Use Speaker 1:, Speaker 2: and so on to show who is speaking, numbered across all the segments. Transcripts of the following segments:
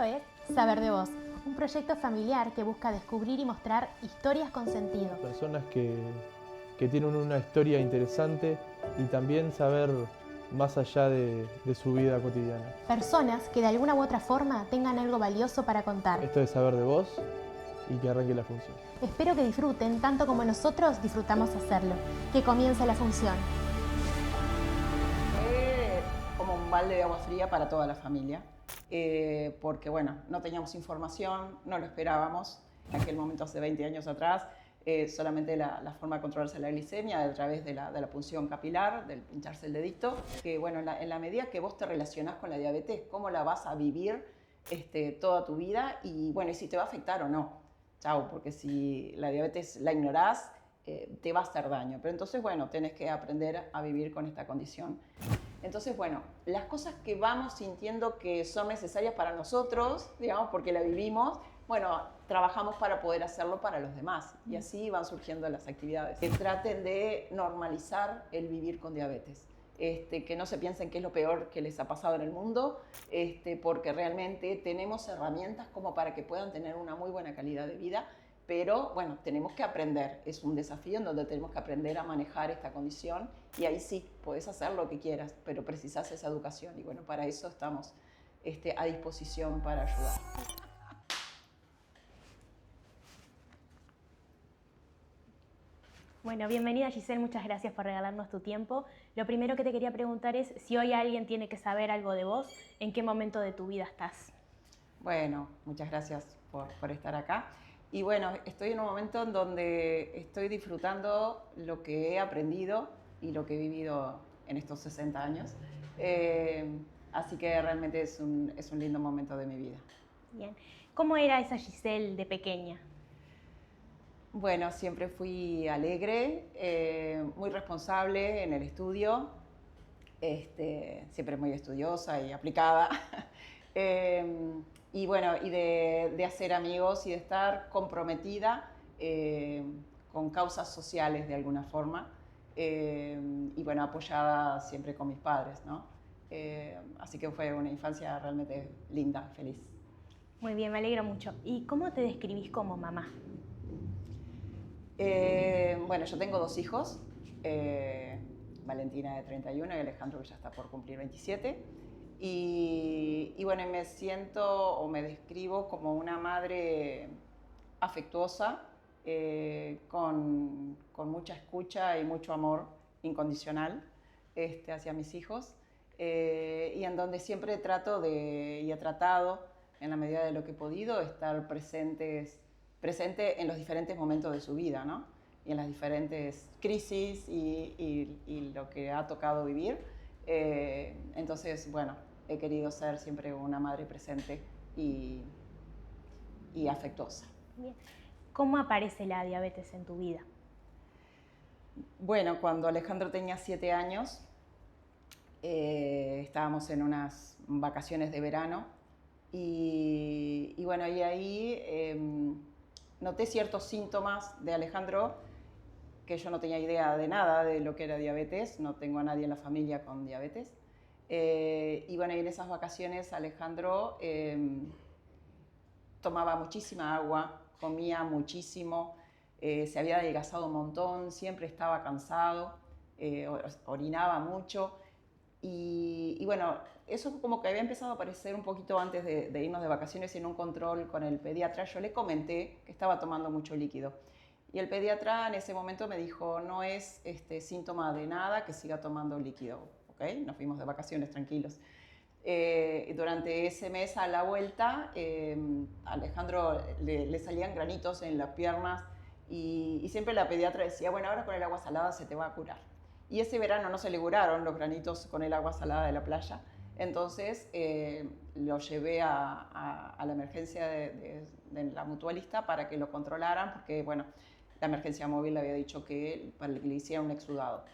Speaker 1: Esto es Saber de Vos, un proyecto familiar que busca descubrir y mostrar historias con sentido.
Speaker 2: Personas que tienen una historia interesante y también saber más allá de su vida cotidiana.
Speaker 1: Personas que de alguna u otra forma tengan algo valioso para contar.
Speaker 2: Esto es Saber de Vos y que arranque la función.
Speaker 1: Espero que disfruten tanto como nosotros disfrutamos hacerlo. Que comience la función.
Speaker 3: Fue como un balde de agua fría para toda la familia, porque bueno, no teníamos información, no lo esperábamos. En aquel momento, hace 20 años atrás, solamente la forma de controlarse la glicemia a través de la punción capilar, del pincharse el dedito, que bueno, en la medida que vos te relacionás con la diabetes, cómo la vas a vivir toda tu vida y bueno, y si te va a afectar o no. Chau, porque si la diabetes la ignorás, te va a hacer daño. Pero entonces, bueno, tenés que aprender a vivir con esta condición. Entonces, bueno, las cosas que vamos sintiendo que son necesarias para nosotros, digamos, porque la vivimos, bueno, trabajamos para poder hacerlo para los demás. Y así van surgiendo las actividades. Que traten de normalizar el vivir con diabetes. Que no se piensen que es lo peor que les ha pasado en el mundo, porque realmente tenemos herramientas como para que puedan tener una muy buena calidad de vida, pero bueno, tenemos que aprender, es un desafío en donde tenemos que aprender a manejar esta condición y ahí sí, podés hacer lo que quieras, pero precisás esa educación y bueno, para eso estamos a disposición para ayudar.
Speaker 1: Bueno, bienvenida Giselle, muchas gracias por regalarnos tu tiempo. Lo primero que te quería preguntar es si hoy alguien tiene que saber algo de vos, ¿en qué momento de tu vida estás?
Speaker 3: Bueno, muchas gracias por estar acá. Y bueno, estoy en un momento en donde estoy disfrutando lo que he aprendido y lo que he vivido en estos 60 años. Así que realmente es un lindo momento de mi vida.
Speaker 1: Bien. ¿Cómo era esa Giselle de pequeña?
Speaker 3: Bueno, siempre fui alegre, muy responsable en el estudio, siempre muy estudiosa y aplicada. Y bueno, y de hacer amigos y de estar comprometida con causas sociales de alguna forma. Y bueno, apoyada siempre con mis padres, ¿no? Así que fue una infancia realmente linda, feliz.
Speaker 1: Muy bien, me alegro mucho. ¿Y cómo te describís como mamá?
Speaker 3: Bueno, yo tengo dos hijos, Valentina de 31 y Alejandro que ya está por cumplir 27. Y bueno, me siento o me describo como una madre afectuosa, con mucha escucha y mucho amor incondicional hacia mis hijos, y en donde siempre trato y he tratado, en la medida de lo que he podido, estar presente en los diferentes momentos de su vida, ¿no? Y en las diferentes crisis y lo que ha tocado vivir. Entonces, bueno, he querido ser siempre una madre presente y afectuosa.
Speaker 1: Bien. ¿Cómo aparece la diabetes en tu vida?
Speaker 3: Bueno, cuando Alejandro tenía 7 años, estábamos en unas vacaciones de verano y bueno, y ahí noté ciertos síntomas de Alejandro que yo no tenía idea de nada de lo que era diabetes, no tengo a nadie en la familia con diabetes. Y bueno, y en esas vacaciones Alejandro tomaba muchísima agua, comía muchísimo, se había adelgazado un montón, siempre estaba cansado, orinaba mucho. Y bueno, eso como que había empezado a aparecer un poquito antes de irnos de vacaciones, y en un control con el pediatra yo le comenté que estaba tomando mucho líquido. Y el pediatra en ese momento me dijo, no es síntoma de nada que siga tomando líquido. ¿Okay? Nos fuimos de vacaciones tranquilos. Durante ese mes a la vuelta, Alejandro le salían granitos en las piernas y siempre la pediatra decía, bueno, ahora con el agua salada se te va a curar. Y ese verano no se le curaron los granitos con el agua salada de la playa. Entonces lo llevé a la emergencia de la mutualista para que lo controlaran, porque bueno, la emergencia móvil le había dicho que le hiciera un exudado.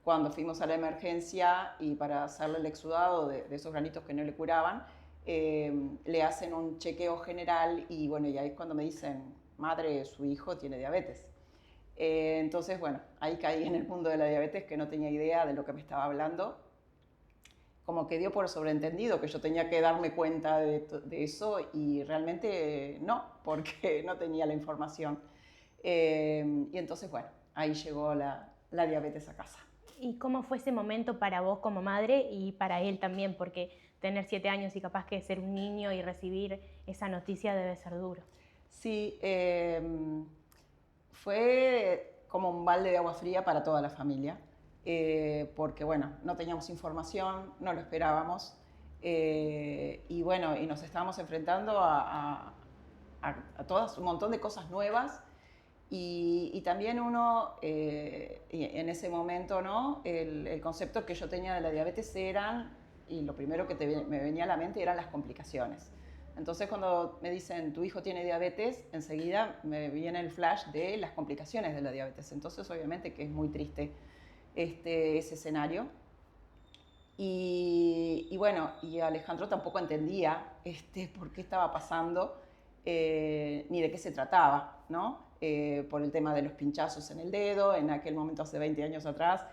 Speaker 3: Cuando fuimos a la emergencia y para hacerle el exudado de esos granitos que no le curaban, le hacen un chequeo general y bueno, y ahí es cuando me dicen, madre, su hijo tiene diabetes. Entonces, bueno, ahí caí en el mundo de la diabetes, que no tenía idea de lo que me estaba hablando. como que dio por sobreentendido que yo tenía que darme cuenta de eso y realmente no, porque no tenía la información. Y entonces, bueno, ahí llegó la diabetes a casa.
Speaker 1: ¿Y cómo fue ese momento para vos como madre y para él también? Porque tener 7 años y capaz que ser un niño y recibir esa noticia debe ser duro.
Speaker 3: Sí, fue como un balde de agua fría para toda la familia, porque bueno, no teníamos información, no lo esperábamos, y bueno, y nos estábamos enfrentando a todas un montón de cosas nuevas, y también uno, y en ese momento, ¿no? El concepto que yo tenía de la diabetes eran, y lo primero que me venía a la mente eran las complicaciones. Entonces cuando me dicen tu hijo tiene diabetes, enseguida me viene el flash de las complicaciones de la diabetes. Entonces obviamente que es muy triste ese escenario. Y bueno, y Alejandro tampoco entendía por qué estaba pasando, ni de qué se trataba, ¿no? Por el tema de los pinchazos en el dedo, en aquel momento hace 20 años atrás,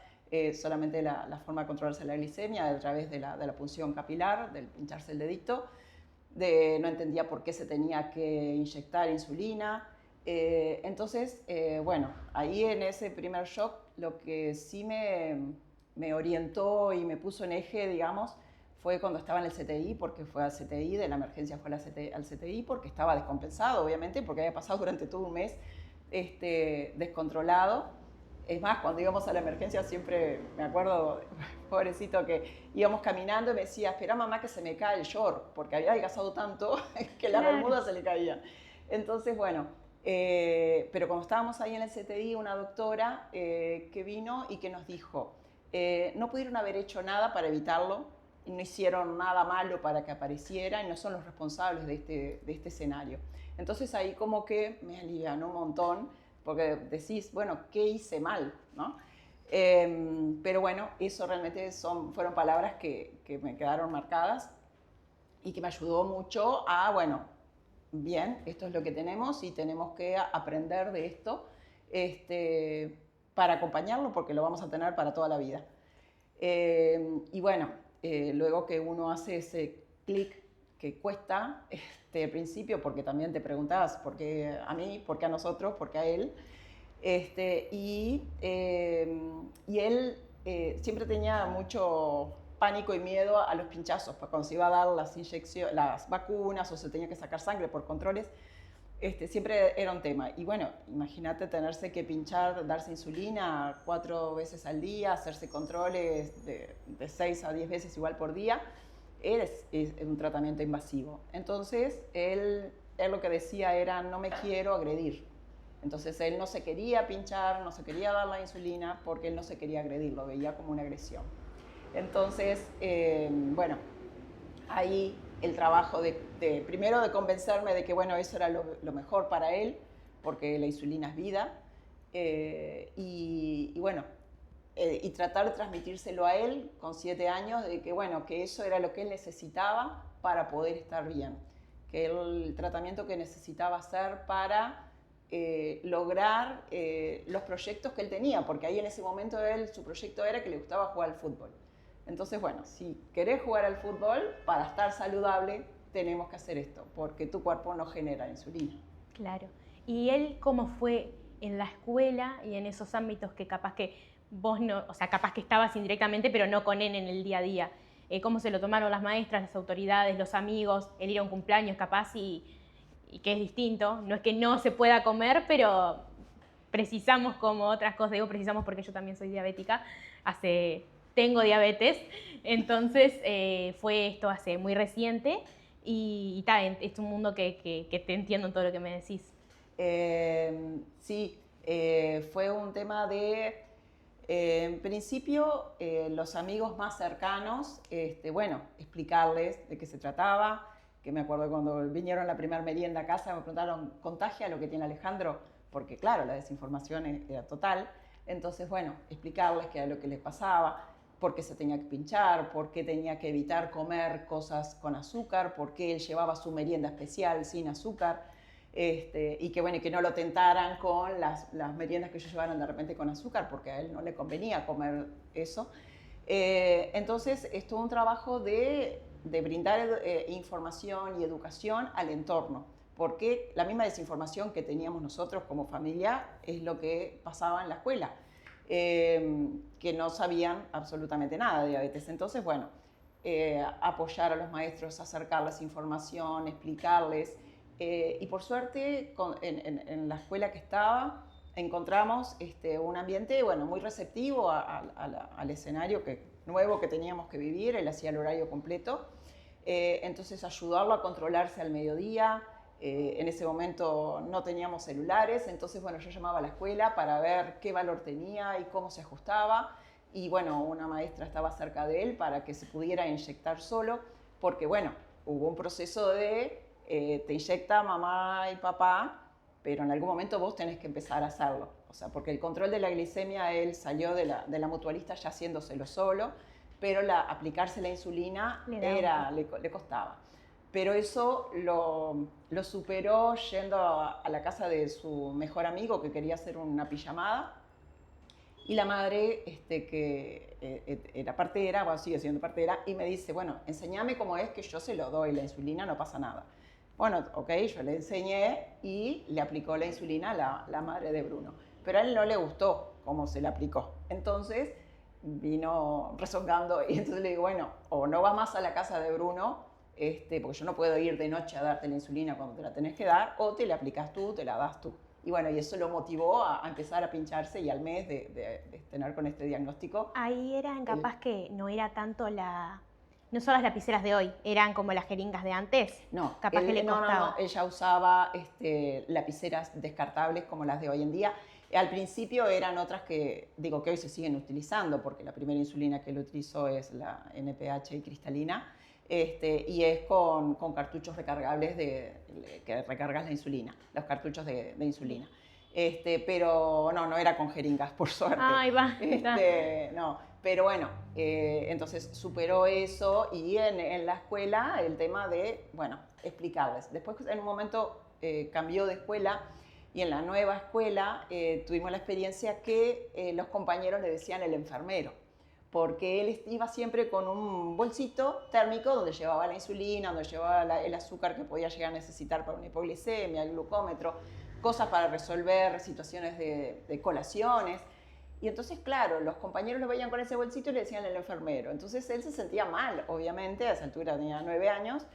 Speaker 3: solamente la forma de controlarse la glicemia a través de la punción capilar, del pincharse el dedito. No entendía por qué se tenía que inyectar insulina. Entonces, bueno, ahí en ese primer shock, lo que sí me orientó y me puso en eje, digamos, fue cuando estaba en el CTI, porque fue al CTI, de la emergencia fue al CTI, porque estaba descompensado, obviamente, porque había pasado durante todo un mes descontrolado. Es más, cuando íbamos a la emergencia siempre, me acuerdo, pobrecito, que íbamos caminando y me decía, espera mamá que se me cae el short, porque había adelgazado tanto que la bermuda se le caía. Entonces, bueno, pero cuando estábamos ahí en el CTI, una doctora que vino y que nos dijo, no pudieron haber hecho nada para evitarlo, y no hicieron nada malo para que apareciera y no son los responsables de este escenario. Entonces ahí como que me alivianó un montón, porque decís, bueno, ¿qué hice mal? ¿No? Pero bueno, eso realmente fueron palabras que me quedaron marcadas y que me ayudó mucho a, bueno, bien, esto es lo que tenemos y tenemos que aprender de esto para acompañarlo porque lo vamos a tener para toda la vida. Y bueno, luego que uno hace ese clic que cuesta al principio, porque también te preguntabas por qué a mí, por qué a nosotros, por qué a él. Y él siempre tenía mucho pánico y miedo a los pinchazos, pues cuando se iba a dar las vacunas o se tenía que sacar sangre por controles, siempre era un tema. Y bueno, imagínate tenerse que pinchar, darse insulina 4 veces al día, hacerse controles de 6 a 10 veces igual por día, es un tratamiento invasivo. Entonces, él lo que decía era, no me quiero agredir. Entonces, él no se quería pinchar, no se quería dar la insulina porque él no se quería agredir, lo veía como una agresión. Entonces, bueno, ahí el trabajo primero de convencerme de que bueno, eso era lo mejor para él, porque la insulina es vida, y bueno, y tratar de transmitírselo a él con 7 años, de que bueno, que eso era lo que él necesitaba para poder estar bien, que el tratamiento que necesitaba hacer para lograr los proyectos que él tenía, porque ahí en ese momento su proyecto era que le gustaba jugar al fútbol. Entonces, bueno, si querés jugar al fútbol, para estar saludable tenemos que hacer esto, porque tu cuerpo no genera insulina.
Speaker 1: Claro. ¿Y él cómo fue en la escuela y en esos ámbitos que capaz que vos no, o sea, capaz que estabas indirectamente, pero no con él en el día a día? ¿Cómo se lo tomaron las maestras, las autoridades, los amigos, el ir a un cumpleaños capaz y que es distinto? No es que no se pueda comer, pero precisamos como otras cosas, digo precisamos porque yo también soy diabética, tengo diabetes, entonces fue esto hace muy reciente y es un mundo que te entiendo en todo lo que me decís.
Speaker 3: Sí, fue un tema de, en principio, los amigos más cercanos, bueno, explicarles de qué se trataba, que me acuerdo cuando vinieron la primera merienda a casa, me preguntaron, ¿contagia lo que tiene Alejandro? Porque claro, la desinformación era total. Entonces, bueno, explicarles qué era lo que les pasaba, por qué se tenía que pinchar, por qué tenía que evitar comer cosas con azúcar, por qué él llevaba su merienda especial sin azúcar, y que, bueno, y que no lo tentaran con las meriendas que ellos llevaran de repente con azúcar, porque a él no le convenía comer eso. Entonces, es todo un trabajo de brindar información y educación al entorno, porque la misma desinformación que teníamos nosotros como familia es lo que pasaba en la escuela, que no sabían absolutamente nada de diabetes. Entonces, bueno, apoyar a los maestros, acercarles información, explicarles. Y por suerte, en la escuela que estaba, encontramos un ambiente, bueno, muy receptivo al escenario nuevo que teníamos que vivir. Él hacía el horario completo. Entonces, ayudarlo a controlarse al mediodía. En ese momento no teníamos celulares, entonces, bueno, yo llamaba a la escuela para ver qué valor tenía y cómo se ajustaba. Y, bueno, una maestra estaba cerca de él para que se pudiera inyectar solo, porque, bueno, hubo un proceso de te inyecta mamá y papá, pero en algún momento vos tenés que empezar a hacerlo. O sea, porque el control de la glicemia, él salió de la mutualista ya haciéndoselo solo, pero aplicarse la insulina le costaba. Pero eso lo superó yendo a la casa de su mejor amigo que quería hacer una pijamada. Y la madre, que era partera, bueno, sigue siendo partera, y me dice, bueno, enséñame cómo es que yo se lo doy la insulina, no pasa nada. Bueno, ok, yo le enseñé y le aplicó la insulina a la madre de Bruno. Pero a él no le gustó cómo se la aplicó. Entonces vino rezongando y entonces le digo, bueno, o no vas más a la casa de Bruno, porque yo no puedo ir de noche a darte la insulina cuando te la tenés que dar, o te la aplicas tú, te la das tú. Y bueno, y eso lo motivó a empezar a pincharse y al mes de tener con este diagnóstico.
Speaker 1: Ahí eran capaz que no era tanto no son las lapiceras de hoy, eran como las jeringas de antes.
Speaker 3: No,
Speaker 1: capaz que le costaba.
Speaker 3: No, ella usaba lapiceras descartables como las de hoy en día. Al principio eran otras que hoy se siguen utilizando, porque la primera insulina que él utilizó es la NPH y cristalina, y es con cartuchos recargables que recargas la insulina, los cartuchos de insulina. Pero no era con jeringas, por suerte.
Speaker 1: Ahí va.
Speaker 3: No, pero bueno, entonces superó eso y en la escuela el tema de, bueno, explicarles. Después en un momento cambió de escuela y en la nueva escuela tuvimos la experiencia que los compañeros le decían el enfermero, porque él iba siempre con un bolsito térmico donde llevaba la insulina, donde llevaba el azúcar que podía llegar a necesitar para una hipoglicemia, el glucómetro, cosas para resolver situaciones de colaciones. Y entonces, claro, los compañeros lo veían con ese bolsito y le decían el enfermero. Entonces él se sentía mal, obviamente, a esa altura tenía 9 años.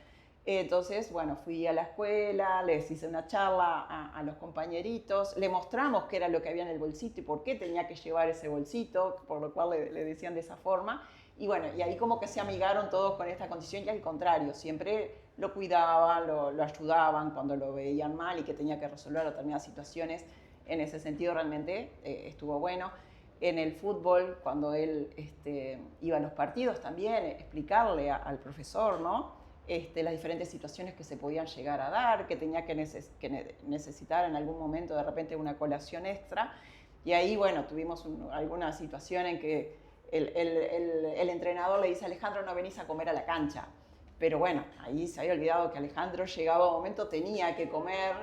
Speaker 3: Entonces, bueno, fui a la escuela, les hice una charla a los compañeritos, le mostramos qué era lo que había en el bolsito y por qué tenía que llevar ese bolsito, por lo cual le decían de esa forma. Y bueno, y ahí como que se amigaron todos con esta condición y al contrario, siempre lo cuidaban, lo ayudaban cuando lo veían mal y que tenía que resolver determinadas situaciones. En ese sentido realmente estuvo bueno. En el fútbol, cuando él iba a los partidos también, explicarle al profesor, ¿no? Las diferentes situaciones que se podían llegar a dar, que tenía que necesitar en algún momento de repente una colación extra. Y ahí, bueno, tuvimos alguna situación en que el entrenador le dice, Alejandro, no venís a comer a la cancha. Pero bueno, ahí se había olvidado que Alejandro llegaba a un momento, tenía que comer,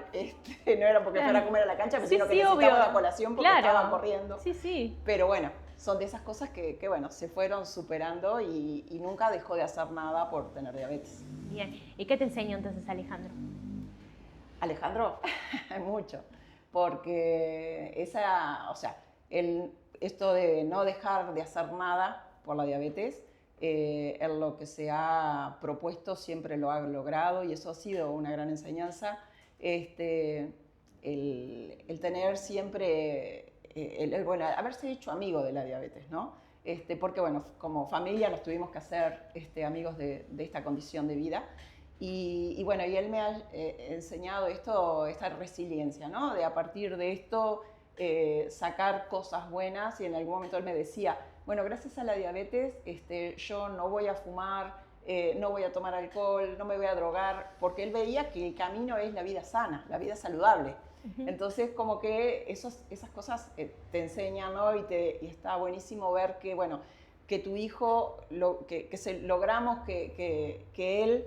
Speaker 3: no era porque fuera a comer a la cancha, sino que necesitaba una colación porque estaba corriendo.
Speaker 1: Sí.
Speaker 3: Pero bueno, son de esas cosas que bueno, se fueron superando y nunca dejó de hacer nada por tener diabetes.
Speaker 1: Bien, ¿y qué te enseñó entonces Alejandro?
Speaker 3: Alejandro, mucho, porque esto de no dejar de hacer nada por la diabetes, en lo que se ha propuesto siempre lo ha logrado y eso ha sido una gran enseñanza. El tener siempre, bueno, haberse hecho amigo de la diabetes, ¿no? Porque bueno, como familia nos tuvimos que hacer amigos de esta condición de vida y bueno, y él me ha enseñado esta resiliencia, ¿no? De a partir de esto sacar cosas buenas y en algún momento él me decía, bueno, gracias a la diabetes yo no voy a fumar, no voy a tomar alcohol, no me voy a drogar, porque él veía que el camino es la vida sana, la vida saludable. Uh-huh. Entonces, como que esas cosas te enseñan, ¿no? Y está buenísimo ver que, bueno, que tu hijo, logramos que él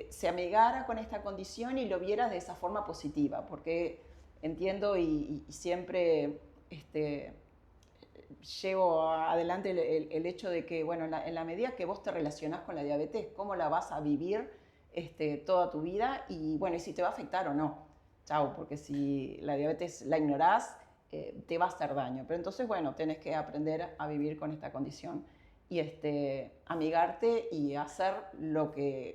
Speaker 3: se amigara con esta condición y lo viera de esa forma positiva, porque entiendo y siempre llevo adelante el hecho de que, bueno, en la medida que vos te relacionás con la diabetes, cómo la vas a vivir toda tu vida y, bueno, y si te va a afectar o no. Chao, porque si la diabetes la ignorás, te va a hacer daño. Pero entonces, bueno, tenés que aprender a vivir con esta condición y amigarte y hacer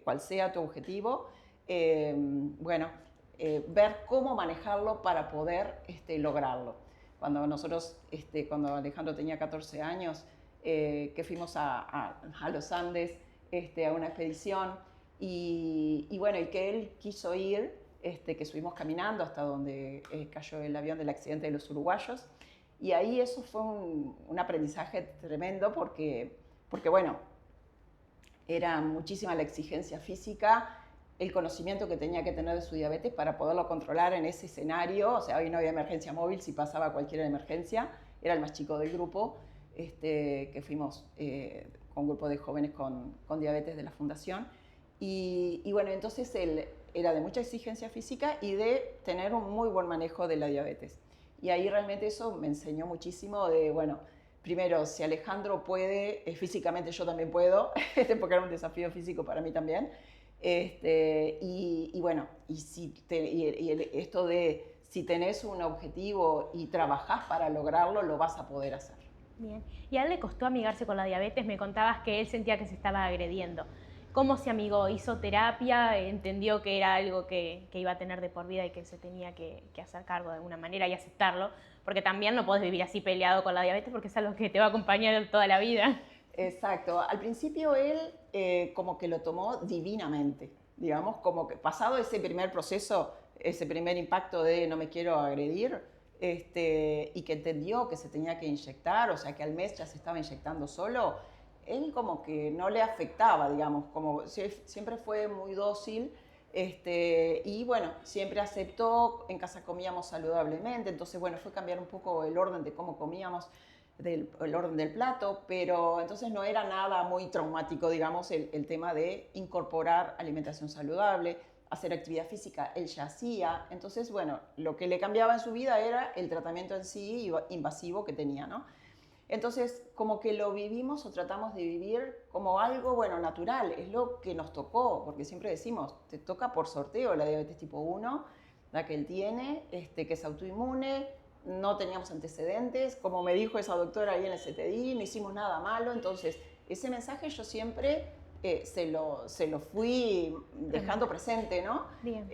Speaker 3: cual sea tu objetivo, bueno, ver cómo manejarlo para poder lograrlo. Cuando Alejandro tenía 14 años, que fuimos a los Andes, a una expedición, y bueno, y que él quiso ir, que subimos caminando hasta donde cayó el avión del accidente de los uruguayos, y ahí eso fue un aprendizaje tremendo porque bueno, era muchísima la exigencia física, el conocimiento que tenía que tener de su diabetes para poderlo controlar en ese escenario. O sea, hoy no había emergencia móvil, si pasaba cualquier emergencia, era el más chico del grupo, que fuimos con un grupo de jóvenes con diabetes de la fundación. Y bueno, entonces él era de mucha exigencia física y de tener un muy buen manejo de la diabetes. Y ahí realmente eso me enseñó muchísimo de, bueno, primero, si Alejandro puede, físicamente yo también puedo, porque era un desafío físico para mí también. Y bueno, esto de si tenés un objetivo y trabajás para lograrlo, lo vas a poder hacer.
Speaker 1: Bien. ¿Y a él le costó amigarse con la diabetes? Me contabas que él sentía que se estaba agrediendo. ¿Cómo se amigó? ¿Hizo terapia? ¿Entendió que era algo que iba a tener de por vida y que se tenía que hacer cargo de alguna manera y aceptarlo? Porque también no podés vivir así peleado con la diabetes porque es algo que te va a acompañar toda la vida.
Speaker 3: Exacto. Al principio él como que lo tomó divinamente, digamos, como que pasado ese primer proceso, ese primer impacto de no me quiero agredir, y que entendió que se tenía que inyectar, o sea que al mes ya se estaba inyectando solo, él como que no le afectaba, digamos, como siempre fue muy dócil, y bueno, siempre aceptó, en casa comíamos saludablemente, entonces bueno, fue cambiar un poco el orden de cómo comíamos, el orden del plato, pero entonces no era nada muy traumático, digamos, el tema de incorporar alimentación saludable, hacer actividad física, él ya hacía, entonces bueno, lo que le cambiaba en su vida era el tratamiento en sí invasivo que tenía, ¿no? Entonces, como que lo vivimos o tratamos de vivir como algo, bueno, natural, es lo que nos tocó, porque siempre decimos, te toca por sorteo la diabetes tipo 1, la que él tiene, que es autoinmune, no teníamos antecedentes, como me dijo esa doctora ahí en el CTI, no hicimos nada malo, entonces ese mensaje yo siempre se lo fui dejando presente, ¿no?
Speaker 1: Bien.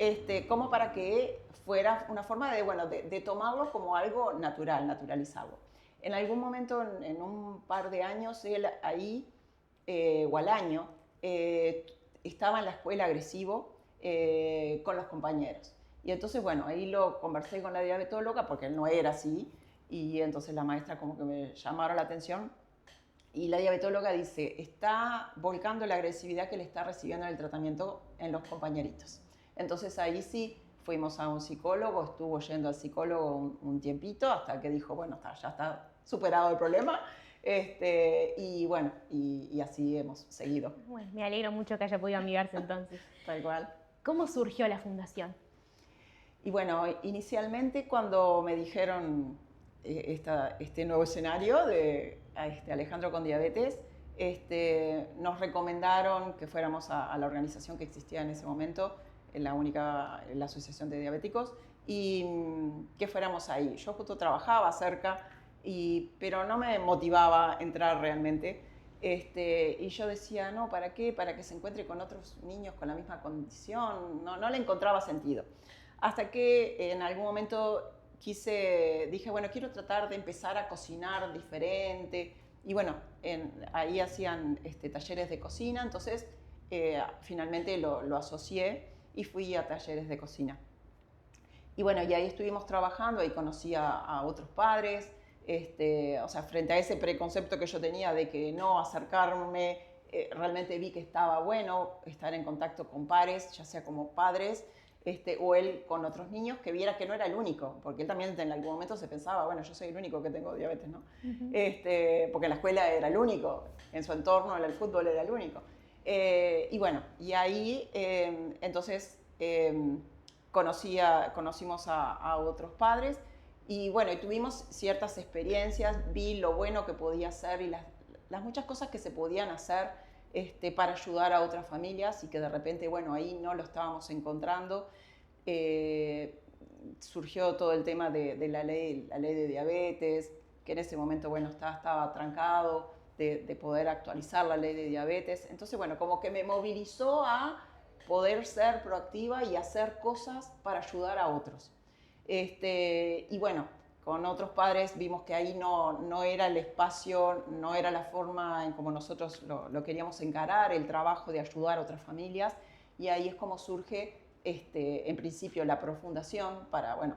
Speaker 3: Como para que fuera una forma de, bueno, de tomarlo como algo natural, naturalizarlo. En algún momento, en un par de años, él ahí, o al año, estaba en la escuela agresivo con los compañeros. Y entonces, bueno, ahí lo conversé con la diabetóloga porque él no era así. Y entonces la maestra como que me llamaron la atención. Y la diabetóloga dice, está volcando la agresividad que le está recibiendo en el tratamiento en los compañeritos. Entonces ahí sí fuimos a un psicólogo, estuvo yendo al psicólogo un tiempito hasta que dijo, bueno, ya está superado el problema. Y bueno, y así hemos seguido.
Speaker 1: Bueno, me alegro mucho que haya podido amigarse entonces.
Speaker 3: Tal cual.
Speaker 1: ¿Cómo surgió la fundación?
Speaker 3: Y bueno, inicialmente cuando me dijeron este nuevo escenario de Alejandro con diabetes, nos recomendaron que fuéramos a la organización que existía en ese momento, la Asociación de Diabéticos, y que fuéramos ahí. Yo justo trabajaba cerca, pero no me motivaba entrar realmente. Y yo decía, no, ¿para qué? Para que se encuentre con otros niños con la misma condición. No le encontraba sentido. Hasta que en algún momento dije, bueno, quiero tratar de empezar a cocinar diferente. Y bueno, ahí hacían talleres de cocina, entonces finalmente lo asocié y fui a talleres de cocina. Y bueno, y ahí estuvimos trabajando, ahí conocí a otros padres, o sea, frente a ese preconcepto que yo tenía de que no acercarme, realmente vi que estaba bueno estar en contacto con pares, ya sea como padres, o él con otros niños, que viera que no era el único, porque él también en algún momento se pensaba, bueno, yo soy el único que tengo diabetes, ¿no? Uh-huh. Porque en la escuela era el único, en su entorno, en el fútbol era el único. Y bueno, y ahí entonces conocimos a otros padres Y bueno, y tuvimos ciertas experiencias, vi lo bueno que podía hacer y las muchas cosas que se podían hacer para ayudar a otras familias y que de repente, bueno, ahí no lo estábamos encontrando. Surgió todo el tema de la ley de diabetes, que en ese momento, bueno, estaba trancado, de poder actualizar la ley de diabetes. Entonces, bueno, como que me movilizó a poder ser proactiva y hacer cosas para ayudar a otros. Y bueno, con otros padres vimos que ahí no era el espacio, no era la forma en como nosotros lo queríamos encarar, el trabajo de ayudar a otras familias, y ahí es como surge, en principio, la Profundación para, bueno,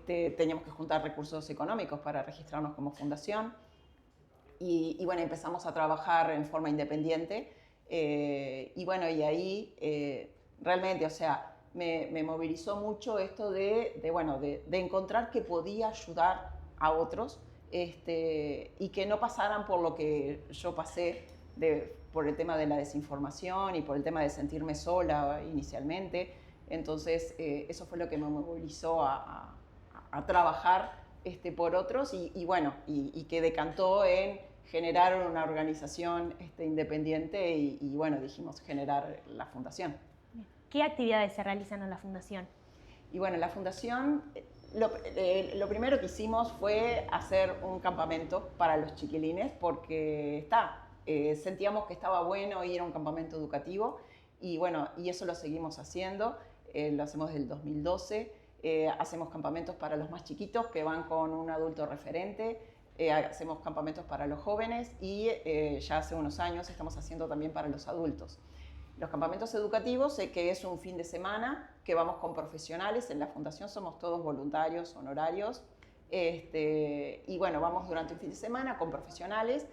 Speaker 3: teníamos que juntar recursos económicos para registrarnos como fundación, y bueno, empezamos a trabajar en forma independiente, y bueno, y ahí realmente, o sea, me movilizó mucho esto de encontrar que podía ayudar a otros, y que no pasaran por lo que yo pasé, por el tema de la desinformación y por el tema de sentirme sola inicialmente. Entonces, eso fue lo que me movilizó a trabajar por otros, y bueno, y que decantó en generar una organización independiente, y bueno, dijimos generar la fundación.
Speaker 1: ¿Qué actividades se realizan en la fundación?
Speaker 3: Y bueno, la fundación, lo primero que hicimos fue hacer un campamento para los chiquilines, porque sentíamos que estaba bueno ir a un campamento educativo, y bueno, y eso lo seguimos haciendo, lo hacemos desde el 2012, hacemos campamentos para los más chiquitos que van con un adulto referente, hacemos campamentos para los jóvenes, y ya hace unos años estamos haciendo también para los adultos. Los campamentos educativos, que es un fin de semana que vamos con profesionales. En la fundación somos todos voluntarios, honorarios, y bueno, vamos durante un fin de semana con profesionales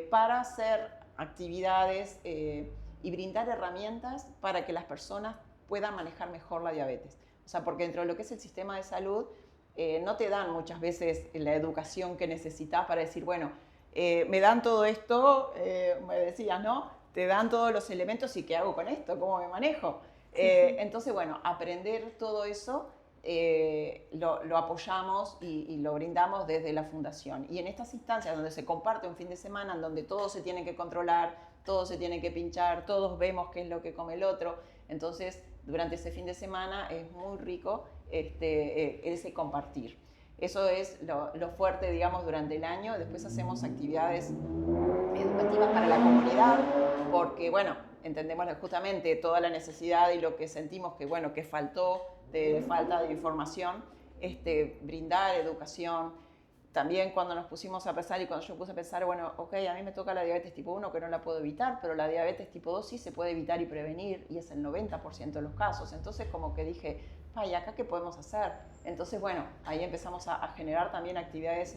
Speaker 3: para hacer actividades y brindar herramientas para que las personas puedan manejar mejor la diabetes. O sea, porque dentro de lo que es el sistema de salud no te dan muchas veces la educación que necesitas para decir, bueno, me dan todo esto, me decías, ¿no? Te dan todos los elementos, y ¿qué hago con esto? ¿Cómo me manejo? Sí. Entonces, bueno, aprender todo eso lo apoyamos y lo brindamos desde la fundación. Y en estas instancias donde se comparte un fin de semana, en donde todos se tienen que controlar, todos se tienen que pinchar, todos vemos qué es lo que come el otro, entonces durante ese fin de semana es muy rico ese compartir. Eso es lo fuerte, digamos, durante el año. Después hacemos actividades educativas para la comunidad, porque, bueno, entendemos justamente toda la necesidad y lo que sentimos que, bueno, que faltó, de falta de información, brindar educación. También cuando nos pusimos a pensar, y cuando yo puse a pensar, bueno, ok, a mí me toca la diabetes tipo 1, que no la puedo evitar, pero la diabetes tipo 2 sí se puede evitar y prevenir, y es el 90% de los casos. Entonces, como que dije, ¿y acá qué podemos hacer? Entonces, bueno, ahí empezamos a generar también actividades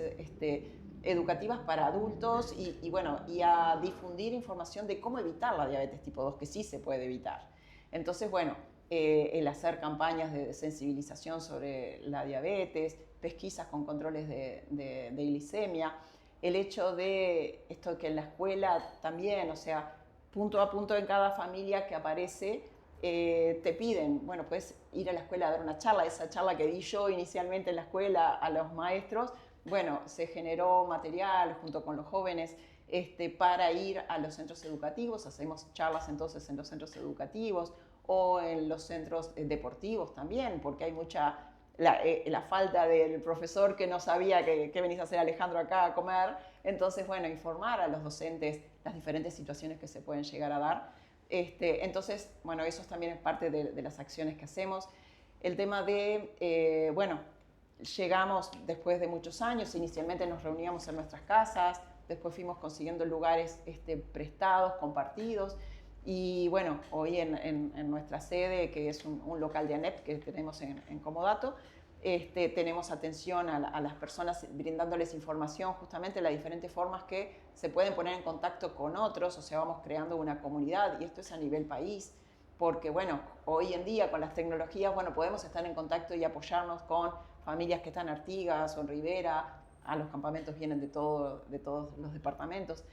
Speaker 3: educativas para adultos, y bueno, y a difundir información de cómo evitar la diabetes tipo 2, que sí se puede evitar. Entonces, bueno, el hacer campañas de sensibilización sobre la diabetes, pesquisas con controles de glicemia, el hecho de esto que en la escuela también, o sea, punto a punto en cada familia que aparece, te piden, bueno, puedes ir a la escuela a dar una charla. Esa charla que di yo inicialmente en la escuela a los maestros, bueno, se generó material junto con los jóvenes para ir a los centros educativos. Hacemos charlas entonces en los centros educativos o en los centros deportivos también, porque hay mucha la falta del profesor que no sabía que venís a hacer, Alejandro, acá a comer. Entonces, bueno, informar a los docentes las diferentes situaciones que se pueden llegar a dar. Entonces, bueno, eso también es parte de las acciones que hacemos. El tema de, bueno, llegamos después de muchos años, inicialmente nos reuníamos en nuestras casas, después fuimos consiguiendo lugares prestados, compartidos, y bueno, hoy en nuestra sede, que es un local de ANEP que tenemos en Comodato, tenemos atención a las personas, brindándoles información justamente de las diferentes formas que se pueden poner en contacto con otros. O sea, vamos creando una comunidad, y esto es a nivel país, porque bueno, hoy en día con las tecnologías, bueno, podemos estar en contacto y apoyarnos con familias que están en Artigas o en Rivera. A los campamentos vienen de todos los departamentos.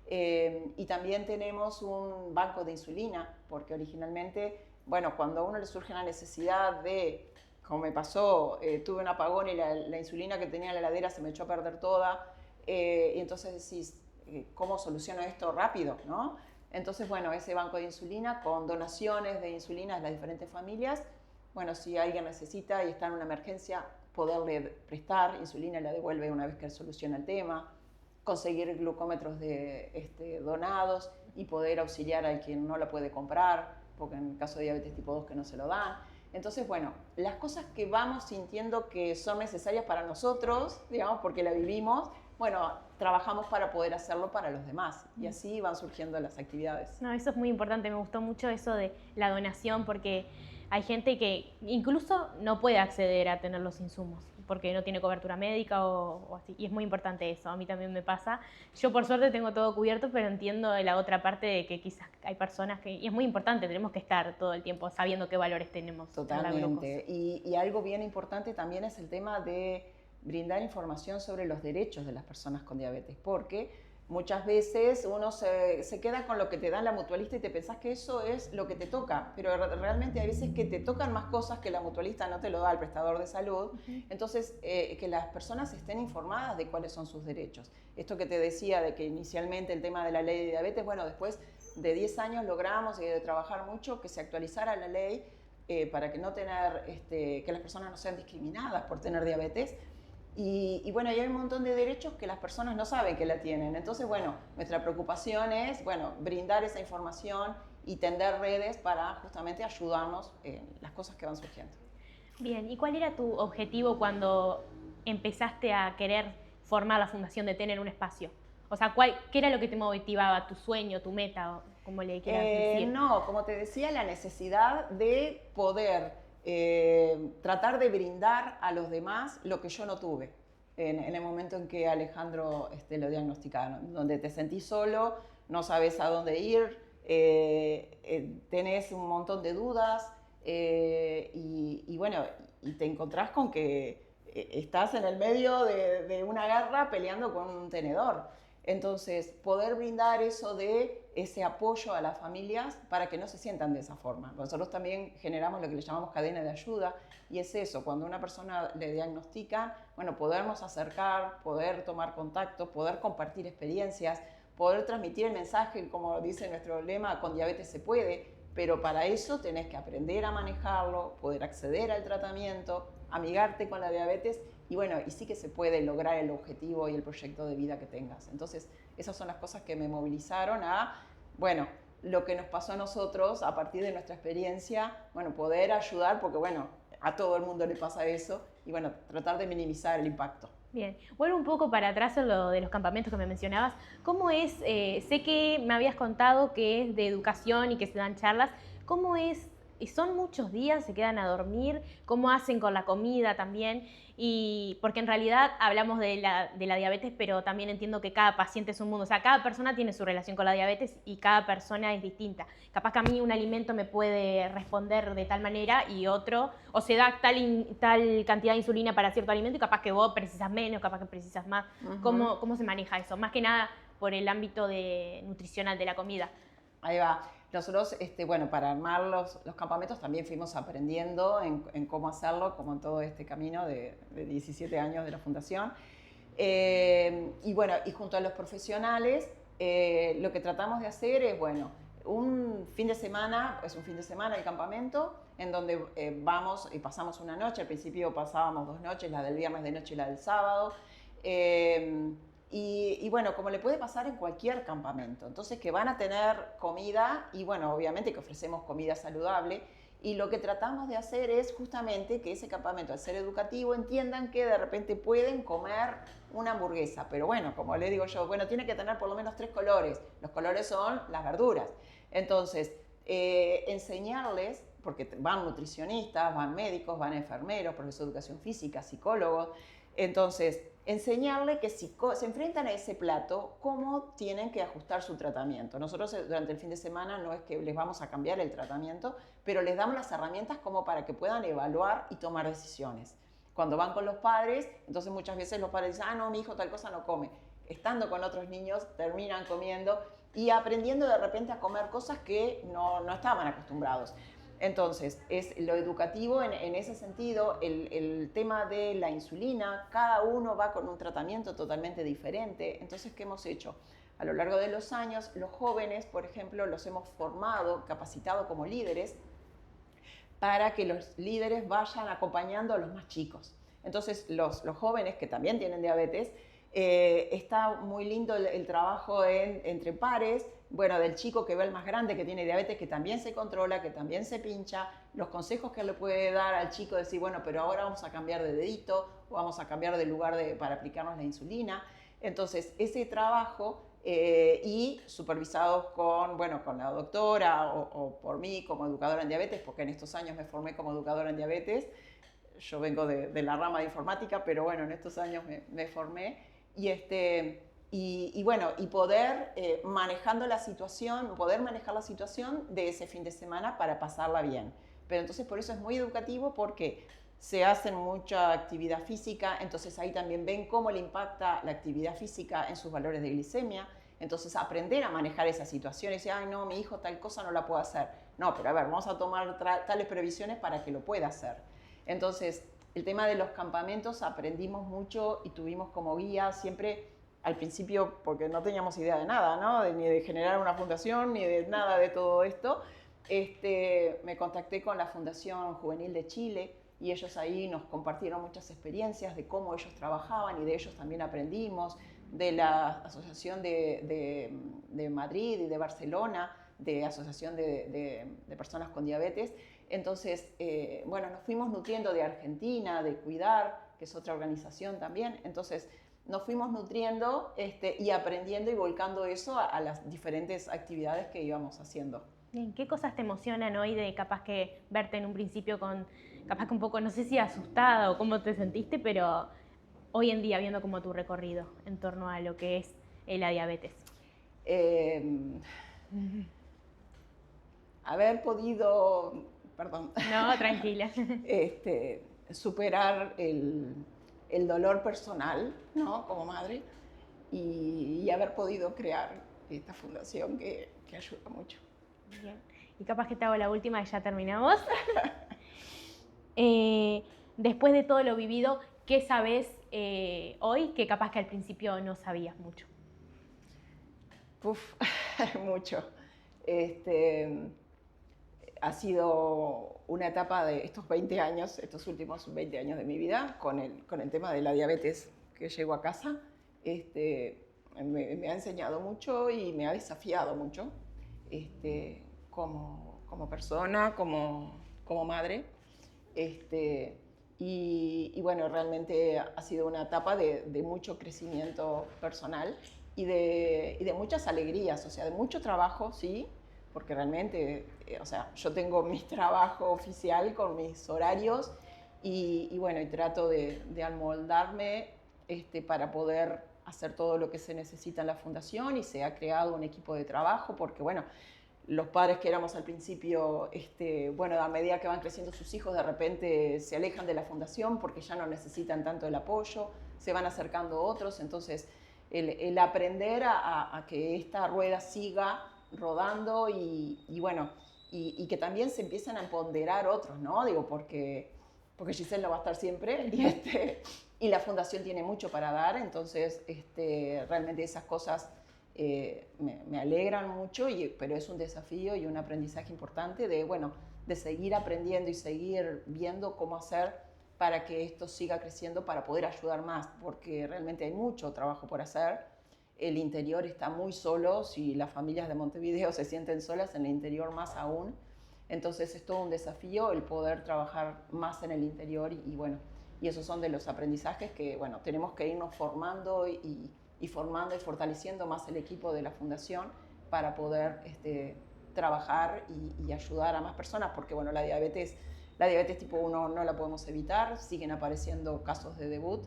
Speaker 3: Y también tenemos un banco de insulina, porque originalmente, bueno, cuando a uno le surge la necesidad de como me pasó, tuve un apagón y la insulina que tenía en la heladera se me echó a perder toda, y entonces decís, ¿cómo soluciono esto rápido, no? Entonces, bueno, ese banco de insulina con donaciones de insulina de las diferentes familias, bueno, si alguien necesita y está en una emergencia, poderle prestar insulina, la devuelve una vez que soluciona el tema, conseguir glucómetros donados y poder auxiliar a quien no la puede comprar, porque en el caso de diabetes tipo 2 que no se lo dan. Entonces, bueno, las cosas que vamos sintiendo que son necesarias para nosotros, digamos, porque la vivimos, bueno, trabajamos para poder hacerlo para los demás y así van surgiendo las actividades.
Speaker 1: No, eso es muy importante, me gustó mucho eso de la donación porque hay gente que incluso no puede acceder a tener los insumos porque no tiene cobertura médica o así, y es muy importante eso, a mí también me pasa. Yo por suerte tengo todo cubierto, pero entiendo de la otra parte de que quizás hay personas que, y es muy importante, tenemos que estar todo el tiempo sabiendo qué valores tenemos.
Speaker 3: Totalmente, y algo bien importante también es el tema de brindar información sobre los derechos de las personas con diabetes, porque muchas veces uno se queda con lo que te da la mutualista y te pensás que eso es lo que te toca, pero realmente hay veces que te tocan más cosas que la mutualista no te lo da el prestador de salud. Entonces, que las personas estén informadas de cuáles son sus derechos. Esto que te decía de que inicialmente el tema de la ley de diabetes, bueno, después de 10 años logramos y de trabajar mucho que se actualizara la ley para que no tener, que las personas no sean discriminadas por tener diabetes. Y bueno, y hay un montón de derechos que las personas no saben que la tienen. Entonces, bueno, nuestra preocupación es, bueno, brindar esa información y tender redes para justamente ayudarnos en las cosas que van surgiendo.
Speaker 1: Bien, ¿y cuál era tu objetivo cuando empezaste a querer formar la fundación de tener un espacio? O sea, ¿qué era lo que te motivaba, tu sueño, tu meta, como le quieras decir?
Speaker 3: No, como te decía, la necesidad de poder tratar de brindar a los demás lo que yo no tuve en el momento en que Alejandro lo diagnosticaron, donde te sentís solo, no sabes a dónde ir, tenés un montón de dudas y bueno, y te encontrás con que estás en el medio de una guerra peleando con un tenedor. Entonces, poder brindar ese apoyo a las familias para que no se sientan de esa forma. Nosotros también generamos lo que le llamamos cadena de ayuda y es eso, cuando a una persona le diagnostican, bueno, podernos acercar, poder tomar contacto, poder compartir experiencias, poder transmitir el mensaje, como dice nuestro lema, con diabetes se puede, pero para eso tenés que aprender a manejarlo, poder acceder al tratamiento, amigarte con la diabetes y bueno, y sí que se puede lograr el objetivo y el proyecto de vida que tengas. Entonces, esas son las cosas que me movilizaron a, bueno, lo que nos pasó a nosotros a partir de nuestra experiencia, bueno, poder ayudar, porque bueno, a todo el mundo le pasa eso, y bueno, tratar de minimizar el impacto.
Speaker 1: Bien, vuelvo un poco para atrás en lo de los campamentos que me mencionabas. ¿Cómo es, sé que me habías contado que es de educación y que se dan charlas, ¿cómo es? ¿Son muchos días? ¿Se quedan a dormir? ¿Cómo hacen con la comida también? Y porque en realidad hablamos de la diabetes, pero también entiendo que cada paciente es un mundo. O sea, cada persona tiene su relación con la diabetes y cada persona es distinta. Capaz que a mí un alimento me puede responder de tal manera y otro, o se da tal cantidad de insulina para cierto alimento y capaz que vos precisas menos, capaz que precisas más. ¿Cómo se maneja eso? Más que nada por el ámbito nutricional de la comida.
Speaker 3: Ahí va. Nosotros, bueno, para armar los campamentos también fuimos aprendiendo en cómo hacerlo, como en todo este camino de 17 años de la fundación. Y bueno, y junto a los profesionales, lo que tratamos de hacer es, bueno, un fin de semana, es un fin de semana el campamento, en donde vamos y pasamos una noche. Al principio pasábamos 2 noches, la del viernes de noche y la del sábado. Y bueno, como le puede pasar en cualquier campamento, entonces que van a tener comida y bueno, obviamente que ofrecemos comida saludable y lo que tratamos de hacer es justamente que ese campamento, al ser educativo, entiendan que de repente pueden comer una hamburguesa, pero bueno, como le digo yo, bueno, tiene que tener por lo menos 3 colores, los colores son las verduras, entonces enseñarles, porque van nutricionistas, van médicos, van enfermeros, profesores de educación física, psicólogos, entonces enseñarle que si se enfrentan a ese plato, cómo tienen que ajustar su tratamiento. Nosotros durante el fin de semana no es que les vamos a cambiar el tratamiento, pero les damos las herramientas como para que puedan evaluar y tomar decisiones. Cuando van con los padres, entonces muchas veces los padres dicen, no, mi hijo tal cosa no come. Estando con otros niños, terminan comiendo y aprendiendo de repente a comer cosas que no estaban acostumbrados. Entonces, es lo educativo en ese sentido, el tema de la insulina, cada uno va con un tratamiento totalmente diferente. Entonces, ¿qué hemos hecho? A lo largo de los años, los jóvenes, por ejemplo, los hemos formado, capacitado como líderes, para que los líderes vayan acompañando a los más chicos. Entonces, los jóvenes que también tienen diabetes, está muy lindo el trabajo entre pares, bueno, del chico que ve al más grande que tiene diabetes, que también se controla, que también se pincha, los consejos que le puede dar al chico, decir, bueno, pero ahora vamos a cambiar de dedito, o vamos a cambiar de lugar para aplicarnos la insulina. Entonces, ese trabajo y supervisados con, bueno, con la doctora o por mí como educadora en diabetes, porque en estos años me formé como educadora en diabetes. Yo vengo de la rama de informática, pero bueno, en estos años me formé. Y bueno, y poder manejando la situación, poder manejar la situación de ese fin de semana para pasarla bien. Pero entonces por eso es muy educativo, porque se hace mucha actividad física, entonces ahí también ven cómo le impacta la actividad física en sus valores de glicemia. Entonces aprender a manejar esas situaciones, y ay no, mi hijo tal cosa no la puede hacer. No, pero a ver, vamos a tomar tales previsiones para que lo pueda hacer. Entonces, el tema de los campamentos aprendimos mucho y tuvimos como guía siempre al principio, porque no teníamos idea de nada, ¿no? Ni de generar una fundación, ni de nada de todo esto. Me contacté con la Fundación Juvenil de Chile y ellos ahí nos compartieron muchas experiencias de cómo ellos trabajaban, y de ellos también aprendimos, de la Asociación de Madrid y de Barcelona, de Asociación de Personas con Diabetes. Entonces, bueno, nos fuimos nutriendo de Argentina, de Cuidar, que es otra organización también. Entonces, nos fuimos nutriendo y aprendiendo y volcando eso a las diferentes actividades que íbamos haciendo.
Speaker 1: Bien, ¿qué cosas te emocionan hoy de capaz que verte en un principio con, capaz que un poco, no sé si asustada o cómo te sentiste, pero hoy en día viendo como tu recorrido en torno a lo que es la diabetes?
Speaker 3: Haber podido, perdón.
Speaker 1: No, tranquila.
Speaker 3: Superar el dolor personal, ¿no? Como madre, y haber podido crear esta fundación que ayuda mucho.
Speaker 1: Bien. Y capaz que te hago la última y ya terminamos. Después de todo lo vivido, ¿qué sabes hoy que capaz que al principio no sabías mucho?
Speaker 3: Mucho. Ha sido una etapa de estos 20 años, estos últimos 20 años de mi vida, con el tema de la diabetes que llegó a casa. Me ha enseñado mucho y me ha desafiado mucho como persona, como madre. Y bueno, realmente ha sido una etapa de mucho crecimiento personal y de muchas alegrías, o sea, de mucho trabajo, sí, porque realmente, o sea, yo tengo mi trabajo oficial con mis horarios y bueno, y trato de amoldarme para poder hacer todo lo que se necesita en la fundación, y se ha creado un equipo de trabajo porque, bueno, los padres que éramos al principio, bueno, a medida que van creciendo sus hijos, de repente se alejan de la fundación porque ya no necesitan tanto el apoyo, se van acercando otros, entonces el aprender a que esta rueda siga rodando y bueno, y que también se empiezan a empoderar otros, ¿no? Digo, porque Giselle no va a estar siempre y la fundación tiene mucho para dar, entonces realmente esas cosas me alegran mucho, pero es un desafío y un aprendizaje importante de seguir aprendiendo y seguir viendo cómo hacer para que esto siga creciendo, para poder ayudar más, porque realmente hay mucho trabajo por hacer. El interior está muy solo, si las familias de Montevideo se sienten solas, en el interior más aún. Entonces es todo un desafío el poder trabajar más en el interior y bueno, y esos son de los aprendizajes que, bueno, tenemos que irnos formando y formando y fortaleciendo más el equipo de la fundación para poder trabajar y ayudar a más personas, porque bueno, la diabetes tipo 1 no la podemos evitar, siguen apareciendo casos de debut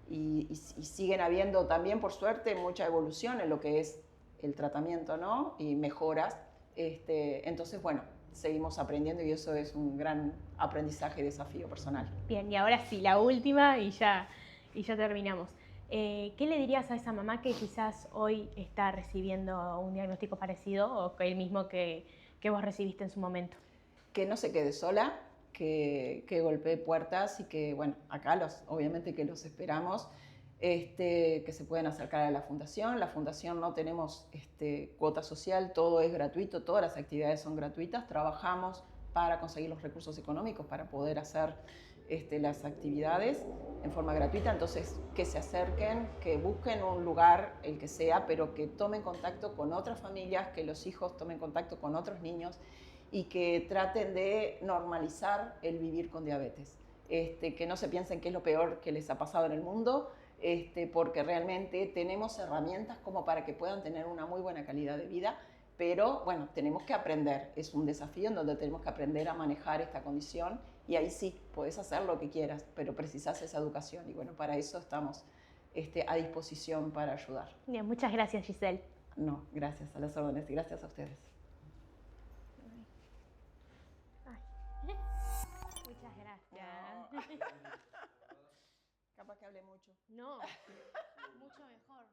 Speaker 3: y siguen habiendo también, por suerte, mucha evolución en lo que es el tratamiento, ¿no? Y mejoras. Entonces, bueno, seguimos aprendiendo y eso es un gran aprendizaje y desafío personal.
Speaker 1: Bien, y ahora sí, la última y ya terminamos. ¿Qué le dirías a esa mamá que quizás hoy está recibiendo un diagnóstico parecido o el mismo que vos recibiste en su momento?
Speaker 3: que no se quede sola, que golpee puertas y que, bueno, acá obviamente que los esperamos, que se pueden acercar a la fundación. La fundación no tenemos cuota social, todo es gratuito, todas las actividades son gratuitas. Trabajamos para conseguir los recursos económicos para poder hacer las actividades en forma gratuita. Entonces, que se acerquen, que busquen un lugar, el que sea, pero que tomen contacto con otras familias, que los hijos tomen contacto con otros niños y que traten de normalizar el vivir con diabetes. Que no se piensen que es lo peor que les ha pasado en el mundo, porque realmente tenemos herramientas como para que puedan tener una muy buena calidad de vida, pero bueno, tenemos que aprender, es un desafío en donde tenemos que aprender a manejar esta condición y ahí sí, puedes hacer lo que quieras, pero precisas esa educación y bueno, para eso estamos a disposición para ayudar.
Speaker 1: Bien, muchas gracias, Giselle.
Speaker 3: No, gracias a las órdenes y gracias a ustedes.
Speaker 1: Muchas gracias.
Speaker 3: Capaz que hablé mucho.
Speaker 1: No, mucho mejor.